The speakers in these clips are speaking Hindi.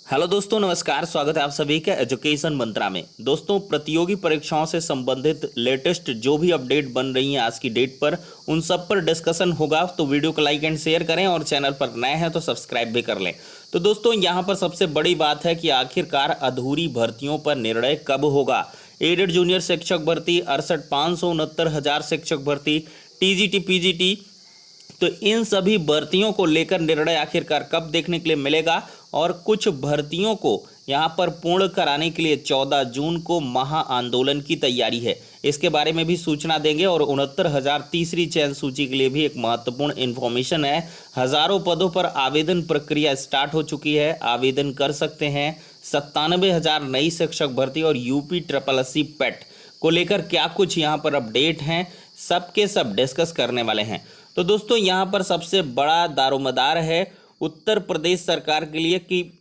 हेलो दोस्तों, नमस्कार। स्वागत है आप सभी का एजुकेशन मंत्रा में। दोस्तों, प्रतियोगी परीक्षाओं से संबंधित लेटेस्ट जो भी अपडेट बन रही हैं आज की डेट पर, उन सब पर डिस्कशन होगा। तो वीडियो को लाइक एंड शेयर करें और चैनल पर नए हैं तो सब्सक्राइब भी कर लें। तो दोस्तों, यहाँ पर सबसे बड़ी बात है कि आखिरकार अधूरी भर्तियों पर निर्णय कब होगा। एडेड जूनियर शिक्षक भर्ती 68,569 शिक्षक भर्ती, टीजीटी पीजीटी, तो इन सभी भर्तियों को लेकर निर्णय आखिरकार कब देखने के लिए मिलेगा। और कुछ भर्तियों को यहां पर पूर्ण कराने के लिए 14 जून को महा आंदोलन की तैयारी है। इसके बारे में भी सूचना देंगे। और 69,000 तीसरी चयन सूची के लिए भी एक महत्वपूर्ण इन्फॉर्मेशन है। हजारों पदों पर आवेदन प्रक्रिया स्टार्ट हो चुकी है, आवेदन कर सकते हैं। 97,000 नई शिक्षक भर्ती और यूपी ट्रिपल एससी पेट को लेकर क्या कुछ यहाँ पर अपडेट हैं, सबके सब डिस्कस करने वाले हैं। तो दोस्तों, यहाँ पर सबसे बड़ा दारोमदार है उत्तर प्रदेश सरकार के लिए कि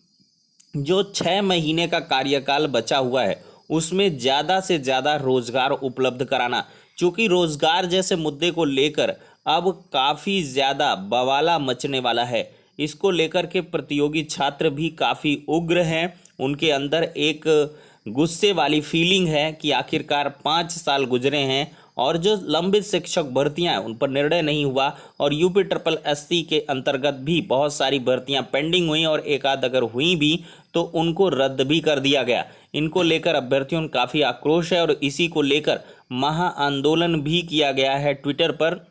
जो 6 महीने का कार्यकाल बचा हुआ है उसमें ज़्यादा से ज़्यादा रोजगार उपलब्ध कराना। चूँकि रोजगार जैसे मुद्दे को लेकर अब काफ़ी ज़्यादा बवाला मचने वाला है। इसको लेकर के प्रतियोगी छात्र भी काफ़ी उग्र हैं। उनके अंदर एक गुस्से वाली फीलिंग है कि आखिरकार 5 साल गुजरे हैं और जो लंबित शिक्षक भर्तियां हैं उन पर निर्णय नहीं हुआ। और यूपी ट्रिपल एससी के अंतर्गत भी बहुत सारी भर्तियां पेंडिंग हुई और एक आध अगर हुई भी तो उनको रद्द भी कर दिया गया। इनको लेकर अभ्यर्थियों में काफ़ी आक्रोश है और इसी को लेकर महा आंदोलन भी किया गया है ट्विटर पर।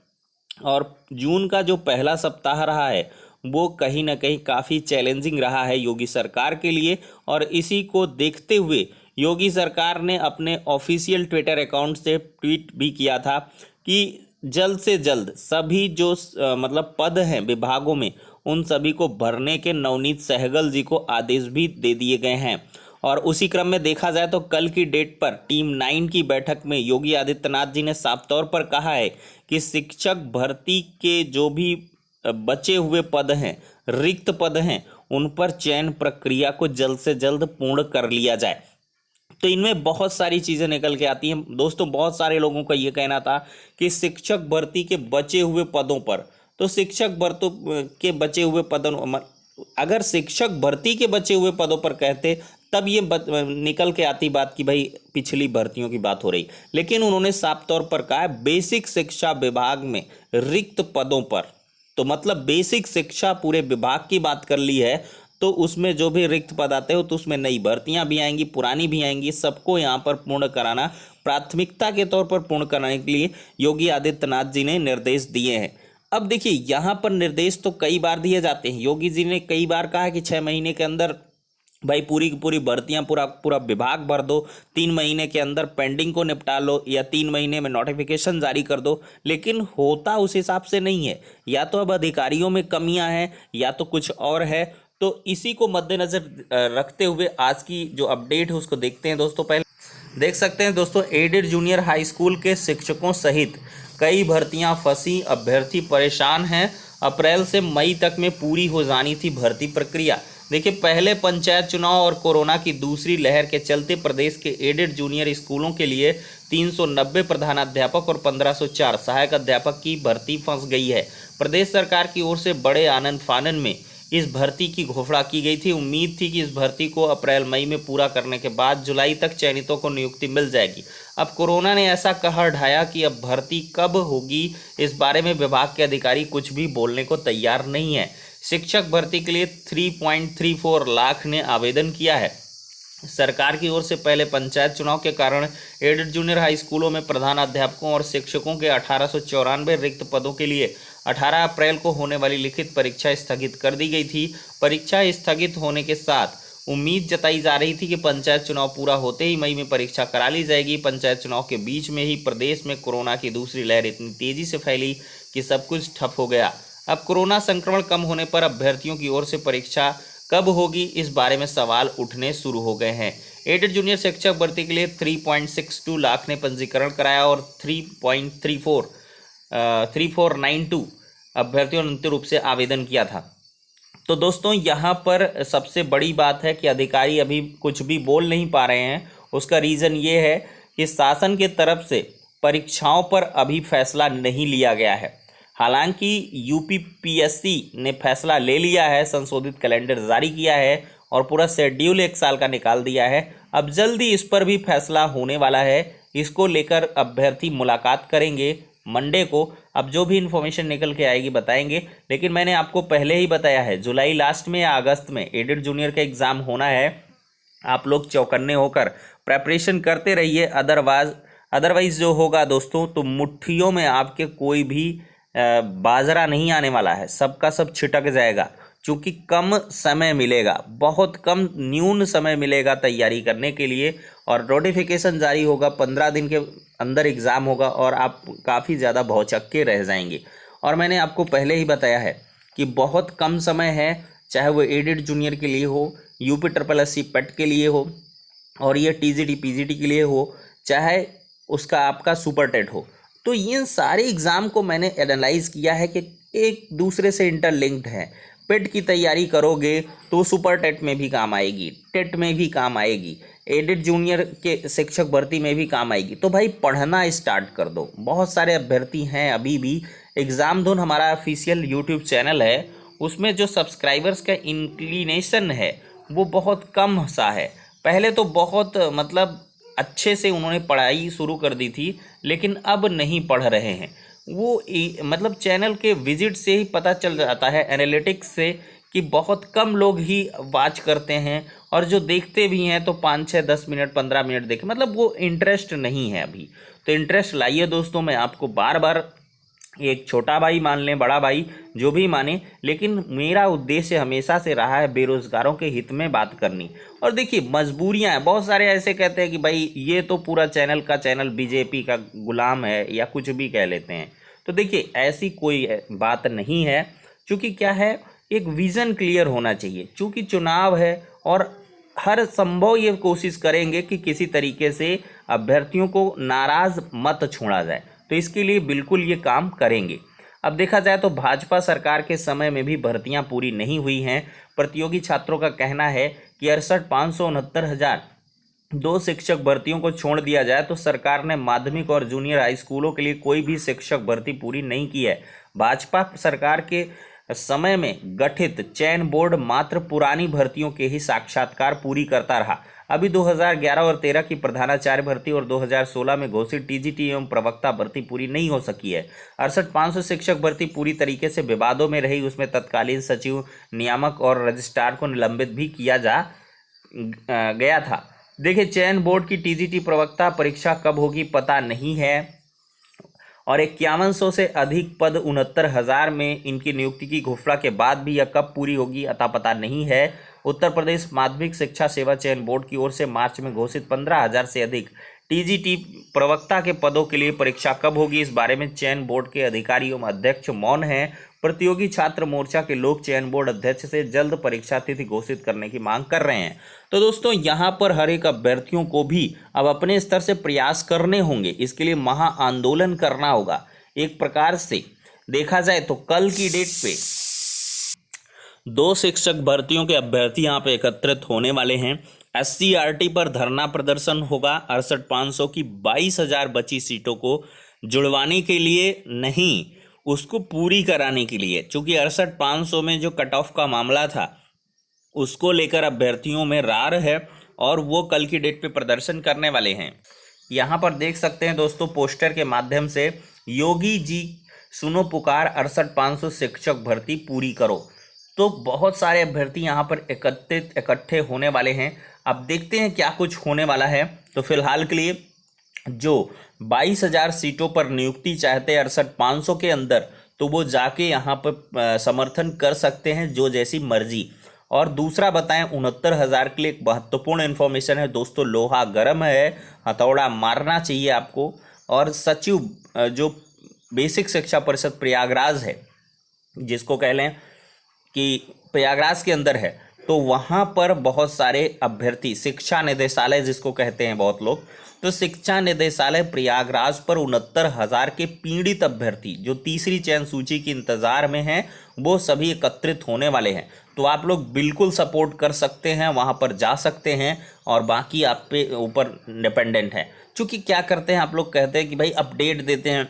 और जून का जो पहला सप्ताह रहा है वो कहीं ना कहीं काफ़ी चैलेंजिंग रहा है योगी सरकार के लिए। और इसी को देखते हुए योगी सरकार ने अपने ऑफिशियल ट्विटर अकाउंट से ट्वीट भी किया था कि जल्द से जल्द सभी जो मतलब पद हैं विभागों में उन सभी को भरने के नवनीत सहगल जी को आदेश भी दे दिए गए हैं। और उसी क्रम में देखा जाए तो कल की डेट पर टीम 9 की बैठक में योगी आदित्यनाथ जी ने साफ तौर पर कहा है कि शिक्षक भर्ती के जो भी बचे हुए पद हैं, रिक्त पद हैं, उन पर चयन प्रक्रिया को जल्द से जल्द पूर्ण कर लिया जाए। तो इनमें बहुत सारी चीज़ें निकल के आती हैं दोस्तों। बहुत सारे लोगों का ये कहना था कि शिक्षक भर्ती के बचे हुए पदों पर, तो शिक्षक भर्ती के बचे हुए पदों, अगर शिक्षक भर्ती के बचे हुए पदों पर कहते तब ये निकल के आती बात कि भाई पिछली भर्तियों की बात हो रही। लेकिन उन्होंने साफ तौर पर कहा है बेसिक शिक्षा विभाग में रिक्त पदों पर, तो मतलब बेसिक शिक्षा पूरे विभाग की बात कर ली है। तो उसमें जो भी रिक्त पद आते हो तो उसमें नई भर्तियां भी आएंगी, पुरानी भी आएंगी, सबको यहाँ पर पूर्ण कराना, प्राथमिकता के तौर पर पूर्ण कराने के लिए योगी आदित्यनाथ जी ने निर्देश दिए हैं। अब देखिए, यहाँ पर निर्देश तो कई बार दिए जाते हैं। योगी जी ने कई बार कहा कि 6 महीने के अंदर भाई पूरी की पूरी भर्तियां पूरा पूरा विभाग भर दो, 3 महीने के अंदर पेंडिंग को निपटा लो या 3 महीने में नोटिफिकेशन जारी कर दो। लेकिन होता उस हिसाब से नहीं है। या तो अब अधिकारियों में कमियां हैं या तो कुछ और है। तो इसी को मद्देनजर रखते हुए आज की जो अपडेट है उसको देखते हैं दोस्तों। पहले देख सकते हैं दोस्तों, एडेड जूनियर हाई स्कूल के शिक्षकों सहित कई भर्तियां फंसी, अभ्यर्थी परेशान हैं। अप्रैल से मई तक में पूरी हो जानी थी भर्ती प्रक्रिया। देखिए, पहले पंचायत चुनाव और कोरोना की दूसरी लहर के चलते प्रदेश के एडेड जूनियर स्कूलों के लिए 390 प्रधानाध्यापक और 1504 सहायक अध्यापक की भर्ती फंस गई है। प्रदेश सरकार की ओर से बड़े आनंद फानन में इस भर्ती की घोषणा की गई थी। उम्मीद थी कि इस भर्ती को अप्रैल मई में पूरा करने के बाद जुलाई तक चयनितों को नियुक्ति मिल जाएगी। अब कोरोना ने ऐसा कहर ढाया कि अब भर्ती कब होगी इस बारे में विभाग के अधिकारी कुछ भी बोलने को तैयार नहीं है। शिक्षक भर्ती के लिए 3.34 लाख ने आवेदन किया है। सरकार की ओर से पहले पंचायत चुनाव के कारण एडेड जूनियर हाई स्कूलों में प्रधानाध्यापकों और शिक्षकों के 1894 रिक्त पदों के लिए 18 अप्रैल को होने वाली लिखित परीक्षा स्थगित कर दी गई थी। परीक्षा स्थगित होने के साथ उम्मीद जताई जा रही थी कि पंचायत चुनाव पूरा होते ही मई में परीक्षा करा ली जाएगी। पंचायत चुनाव के बीच में ही प्रदेश में कोरोना की दूसरी लहर इतनी तेजी से फैली कि सब कुछ ठप हो गया। अब कोरोना संक्रमण कम होने पर अभ्यर्थियों की ओर से परीक्षा कब होगी इस बारे में सवाल उठने शुरू हो गए हैं। एडेड जूनियर शिक्षक भर्ती के लिए 3.62 लाख ने पंजीकरण कराया और 3492 अभ्यर्थियों ने अंतिम रूप से आवेदन किया था। तो दोस्तों, यहाँ पर सबसे बड़ी बात है कि अधिकारी अभी कुछ भी बोल नहीं पा रहे हैं। उसका रीज़न ये है कि शासन के तरफ से परीक्षाओं पर अभी फैसला नहीं लिया गया है। हालांकि यूपीपीएससी ने फैसला ले लिया है, संशोधित कैलेंडर जारी किया है और पूरा शेड्यूल 1 साल का निकाल दिया है। अब जल्दी इस पर भी फैसला होने वाला है। इसको लेकर अभ्यर्थी मुलाकात करेंगे मंडे को। अब जो भी इन्फॉर्मेशन निकल के आएगी बताएंगे, लेकिन मैंने आपको पहले ही बताया है जुलाई लास्ट में या अगस्त में एडेड जूनियर का एग्ज़ाम होना है। आप लोग चौकन्ने होकर प्रेपरेशन करते रहिए। अदरवाइज जो होगा दोस्तों, तो मुट्ठियों में आपके कोई भी बाजरा नहीं आने वाला है, सबका सब छिटक जाएगा। चूँकि कम समय मिलेगा, बहुत कम न्यून समय मिलेगा तैयारी करने के लिए, और नोटिफिकेशन जारी होगा 15 दिन के अंदर एग्ज़ाम होगा और आप काफ़ी ज़्यादा भौचक्के रह जाएंगे। और मैंने आपको पहले ही बताया है कि बहुत कम समय है, चाहे वो एडेड जूनियर के लिए हो, यूपी SSC पेट के लिए हो, और ये TGT PGT के लिए हो, चाहे उसका आपका सुपर टेट हो। तो ये सारे एग्ज़ाम को मैंने एनालाइज किया है कि एक दूसरे से इंटरलिंक्ड है। पेट की तैयारी करोगे तो सुपर टेट में भी काम आएगी, टेट में भी काम आएगी, एडेड जूनियर के शिक्षक भर्ती में भी काम आएगी। तो भाई पढ़ना स्टार्ट कर दो। बहुत सारे अभ्यर्थी हैं अभी भी। एग्ज़ाम धुन हमारा ऑफिशियल यूट्यूब चैनल है, उसमें जो सब्सक्राइबर्स का इंक्लिनेशन है वो बहुत कम सा है। पहले तो बहुत मतलब अच्छे से उन्होंने पढ़ाई शुरू कर दी थी, लेकिन अब नहीं पढ़ रहे हैं। वो मतलब चैनल के विजिट से ही पता चल जाता है, एनालिटिक्स से, कि बहुत कम लोग ही वॉच करते हैं, और जो देखते भी हैं तो 5, 6, 10 मिनट 15 मिनट देखें, मतलब वो इंटरेस्ट नहीं है अभी। तो इंटरेस्ट लाइए दोस्तों। मैं आपको बार बार, एक छोटा भाई मान लें, बड़ा भाई, जो भी माने, लेकिन मेरा उद्देश्य हमेशा से रहा है बेरोज़गारों के हित में बात करनी। और देखिए मजबूरियां हैं, बहुत सारे ऐसे कहते हैं कि भाई ये तो पूरा चैनल बीजेपी का गुलाम है, या कुछ भी कह लेते हैं। तो देखिए ऐसी कोई बात नहीं है, क्योंकि क्या है, एक विज़न क्लियर होना चाहिए। चूँकि चुनाव है और हर संभव ये कोशिश करेंगे कि किसी तरीके से अभ्यर्थियों को नाराज़ मत छोड़ा जाए, तो इसके लिए बिल्कुल ये काम करेंगे। अब देखा जाए तो भाजपा सरकार के समय में भी भर्तियां पूरी नहीं हुई हैं। प्रतियोगी छात्रों का कहना है कि 68,569 शिक्षक भर्तियों को छोड़ दिया जाए तो सरकार ने माध्यमिक और जूनियर हाई स्कूलों के लिए कोई भी शिक्षक भर्ती पूरी नहीं की है। भाजपा सरकार के समय में गठित चयन बोर्ड मात्र पुरानी भर्तियों के ही साक्षात्कार पूरी करता रहा। अभी 2011 और 13 की प्रधानाचार्य भर्ती और 2016 में घोषित TGT एवं प्रवक्ता भर्ती पूरी नहीं हो सकी है। 68,500 शिक्षक भर्ती पूरी तरीके से विवादों में रही। उसमें तत्कालीन सचिव, नियामक और रजिस्ट्रार को निलंबित भी किया गया था। देखिए चयन बोर्ड की TGT प्रवक्ता परीक्षा कब होगी पता नहीं है, और 5100 से अधिक पद 69,000 में इनकी नियुक्ति की घोषणा के बाद भी यह कब पूरी होगी अता पता नहीं है। उत्तर प्रदेश माध्यमिक शिक्षा सेवा चयन बोर्ड की ओर से मार्च में घोषित 15,000 से अधिक TGT प्रवक्ता के पदों के लिए परीक्षा कब होगी, इस बारे में चयन बोर्ड के अधिकारी एवं अध्यक्ष मौन हैं। प्रतियोगी छात्र मोर्चा के लोग चयन बोर्ड अध्यक्ष से जल्द परीक्षा तिथि घोषित करने की मांग कर रहे हैं। तो दोस्तों यहाँ पर हर एक अभ्यर्थियों को भी अब अपने स्तर से प्रयास करने होंगे। इसके लिए महा आंदोलन करना होगा। एक प्रकार से देखा जाए तो कल की डेट पे 2 शिक्षक भर्तियों के अभ्यर्थी यहाँ पे एकत्रित होने वाले हैं। SCRT पर धरना प्रदर्शन होगा। 68,500 की 22,000 बची सीटों को जुड़वाने के लिए नहीं, उसको पूरी कराने के लिए। चूँकि 68,500 में जो कट ऑफ का मामला था उसको लेकर अभ्यर्थियों में रार है, और वो कल की डेट पे प्रदर्शन करने वाले हैं। यहाँ पर देख सकते हैं दोस्तों पोस्टर के माध्यम से, योगी जी सुनो पुकार, 68,500 शिक्षक भर्ती पूरी करो। तो बहुत सारे अभ्यर्थी यहाँ पर इकट्ठे होने वाले हैं। अब देखते हैं क्या कुछ होने वाला है। तो फिलहाल के लिए जो 22,000 सीटों पर नियुक्ति चाहते हैं 68,500 के अंदर, तो वो जाके यहाँ पर समर्थन कर सकते हैं जो जैसी मर्जी। और दूसरा बताएं 69,000 के लिए एक महत्वपूर्ण इन्फॉर्मेशन है दोस्तों, लोहा गर्म है, हथौड़ा मारना चाहिए आपको। और सचिव जो बेसिक शिक्षा परिषद प्रयागराज है, जिसको कह लें कि प्रयागराज के अंदर है, तो वहाँ पर बहुत सारे अभ्यर्थी, शिक्षा निदेशालय जिसको कहते हैं बहुत लोग, तो शिक्षा निदेशालय प्रयागराज पर 69,000 के पीड़ित अभ्यर्थी जो तीसरी चयन सूची के इंतज़ार में हैं, वो सभी एकत्रित होने वाले हैं। तो आप लोग बिल्कुल सपोर्ट कर सकते हैं, वहाँ पर जा सकते हैं, और बाकी आप पे ऊपर डिपेंडेंट है। क्योंकि क्या करते हैं, आप लोग कहते हैं कि भाई अपडेट देते हैं,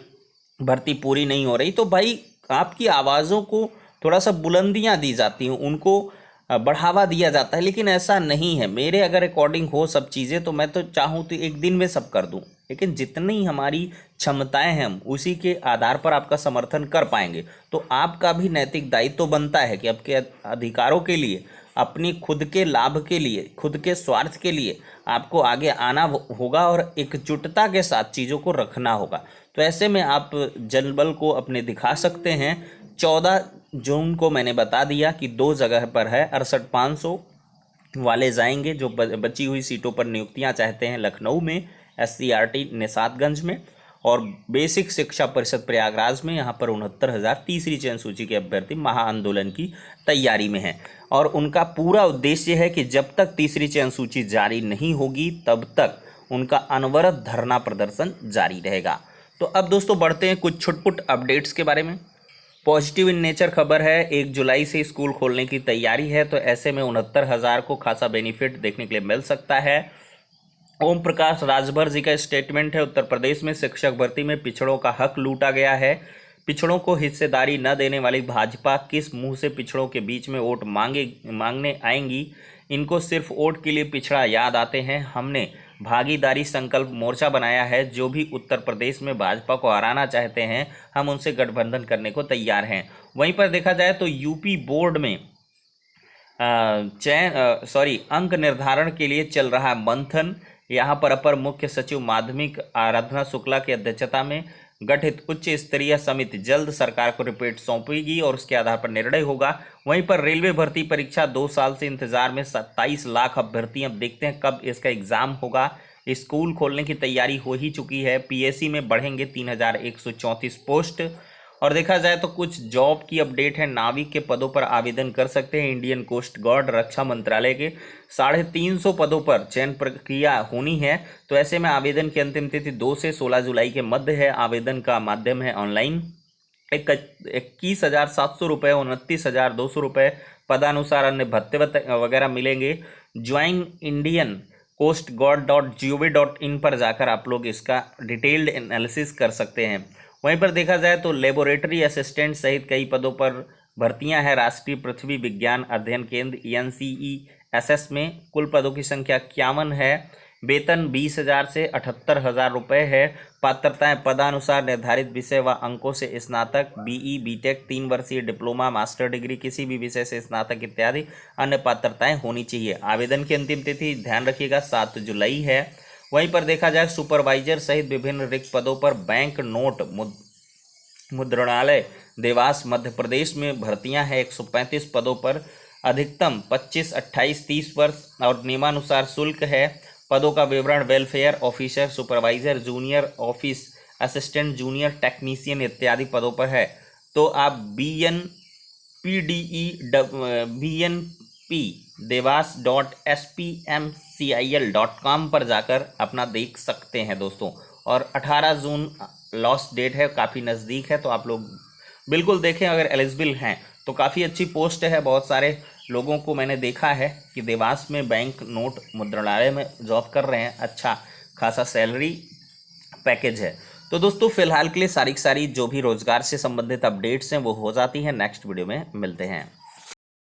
भर्ती पूरी नहीं हो रही, तो भाई आपकी आवाज़ों को थोड़ा सा बुलंदियाँ दी जाती हैं, उनको बढ़ावा दिया जाता है, लेकिन ऐसा नहीं है। मेरे अगर अकॉर्डिंग हो सब चीज़ें तो मैं तो चाहूँ तो एक दिन में सब कर दूँ, लेकिन जितनी हमारी क्षमताएं हैं हम उसी के आधार पर आपका समर्थन कर पाएंगे। तो आपका भी नैतिक दायित्व तो बनता है कि आपके अधिकारों के लिए, अपनी खुद के लाभ के लिए, खुद के स्वार्थ के लिए आपको आगे आना होगा और एकजुटता के साथ चीज़ों को रखना होगा। तो ऐसे में आप जनबल को अपने दिखा सकते हैं। 14 जून को मैंने बता दिया कि 2 जगह पर है, 68,500 वाले जाएंगे जो बची हुई सीटों पर नियुक्तियां चाहते हैं, लखनऊ में, SCRT निशातगंज में, और बेसिक शिक्षा परिषद प्रयागराज में। यहाँ पर 69,000 तीसरी चयन सूची के अभ्यर्थी महाआंदोलन की तैयारी में हैं और उनका पूरा उद्देश्य है कि जब तक तीसरी चयन सूची जारी नहीं होगी तब तक उनका अनवरत धरना प्रदर्शन जारी रहेगा। तो अब दोस्तों बढ़ते हैं कुछ छुटपुट अपडेट्स के बारे में। पॉजिटिव इन नेचर खबर है, 1 जुलाई से स्कूल खोलने की तैयारी है, तो ऐसे में 69,000 को खासा बेनिफिट देखने के लिए मिल सकता है। ओम प्रकाश राजभर जी का स्टेटमेंट है, उत्तर प्रदेश में शिक्षक भर्ती में पिछड़ों का हक लूटा गया है। पिछड़ों को हिस्सेदारी न देने वाली भाजपा किस मुंह से पिछड़ों के बीच में वोट मांगने आएंगी। इनको सिर्फ वोट के लिए पिछड़ा याद आते हैं। हमने भागीदारी संकल्प मोर्चा बनाया है। जो भी उत्तर प्रदेश में भाजपा को हराना चाहते हैं हम उनसे गठबंधन करने को तैयार हैं। वहीं पर देखा जाए तो यूपी बोर्ड में अंक निर्धारण के लिए चल रहा मंथन। यहाँ पर अपर मुख्य सचिव माध्यमिक आराधना शुक्ला की अध्यक्षता में गठित उच्च स्तरीय समिति जल्द सरकार को रिपोर्ट सौंपेगी और उसके आधार पर निर्णय होगा। वहीं पर रेलवे भर्ती परीक्षा 2 साल से इंतजार में 27 लाख अभ्यर्थी। अब देखते हैं कब इसका एग्जाम होगा। स्कूल खोलने की तैयारी हो ही चुकी है। PSC में बढ़ेंगे 3,134 पोस्ट। और देखा जाए तो कुछ जॉब की अपडेट है। नाविक के पदों पर आवेदन कर सकते हैं इंडियन कोस्ट गार्ड। रक्षा मंत्रालय के 350 पदों पर चयन प्रक्रिया होनी है। तो ऐसे में आवेदन की अंतिम तिथि 2 से 16 जुलाई के मध्य है। आवेदन का माध्यम है ऑनलाइन। 21,700 रुपये, 29,200 रुपये पदानुसार अन्य भत्ते वगैरह मिलेंगे। ज्वाइन इंडियन कोस्ट गार्ड.gov.in पर जाकर आप लोग इसका डिटेल्ड एनालिसिस कर सकते हैं। वहीं पर देखा जाए तो लेबोरेटरी असिस्टेंट सहित कई पदों पर भर्तियां हैं। राष्ट्रीय पृथ्वी विज्ञान अध्ययन केंद्र NCESS में कुल पदों की संख्या 51 है। वेतन 20,000 से 78,000 रुपये है। पात्रताएं पदानुसार निर्धारित विषय व अंकों से स्नातक, BE, BTech, 3 वर्षीय डिप्लोमा, मास्टर डिग्री, किसी भी विषय से स्नातक इत्यादि अन्य पात्रताएं होनी चाहिए। आवेदन की अंतिम तिथि ध्यान रखिएगा 7 जुलाई है। वहीं पर देखा जाए सुपरवाइजर सहित विभिन्न रिक्त पदों पर बैंक नोट मुद्रणालय देवास मध्य प्रदेश में भर्तियां हैं। 135 पदों पर अधिकतम 25, 28, 30 वर्ष और नियमानुसार शुल्क है। पदों का विवरण welfare officer, supervisor, junior office assistant, junior technician इत्यादि पदों पर है। तो आप bnpdewas.spmcil.com पर जाकर अपना देख सकते हैं दोस्तों। और 18 जून लास्ट डेट है, काफ़ी नज़दीक है, तो आप लोग बिल्कुल देखें। अगर एलिजिबल हैं तो काफ़ी अच्छी पोस्ट है। बहुत सारे लोगों को मैंने देखा है कि देवास में बैंक नोट मुद्रणालय में जॉब कर रहे हैं। अच्छा खासा सैलरी पैकेज है। तो दोस्तों फिलहाल के लिए सारी जो भी रोजगार से संबंधित अपडेट्स हैं वो हो जाती हैं। नेक्स्ट वीडियो में मिलते हैं।